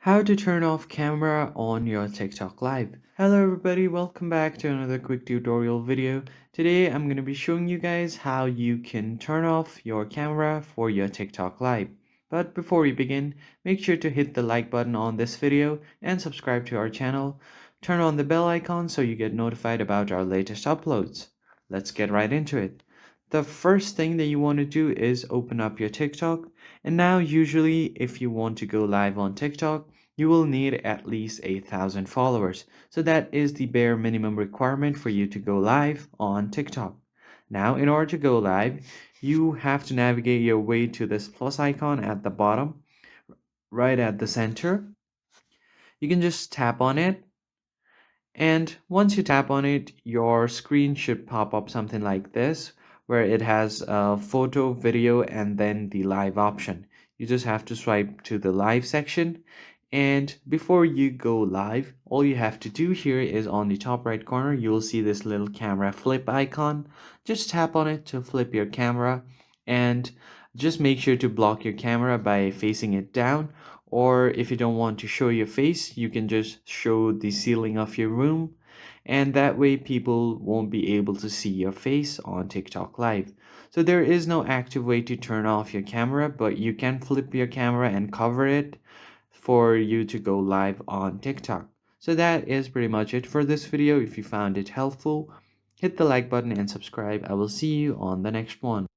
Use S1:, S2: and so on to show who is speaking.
S1: How to turn off camera on your TikTok live. Hello everybody, welcome back to another quick tutorial video. Today I'm going to be showing you guys how you can turn off your camera for your TikTok live. But before we begin, make sure to hit the like button on this video and subscribe to our channel. Turn on the bell icon so you get notified about our latest uploads. Let's get right into it. The first thing that you want to do is open up your TikTok. And now usually if you want to go live on TikTok, you will need at least 8,000 followers. So that is the bare minimum requirement for you to go live on TikTok. Now, in order to go live, you have to navigate your way to this plus icon at the bottom, right at the center. You can just tap on it. And once you tap on it, your screen should pop up something like this, where it has a photo, video, and then the live option. You just have to swipe to the live section. And before you go live, all you have to do here is on the top right corner, you will see this little camera flip icon. Just tap on it to flip your camera and just make sure to block your camera by facing it down, or if you don't want to show your face, you can just show the ceiling of your room, and that way people won't be able to see your face on TikTok live. So there is no active way to turn off your camera, but you can flip your camera and cover it for you to go live on TikTok. So that is pretty much it for this video. If you found it helpful, hit the like button and subscribe. I will see you on the next one.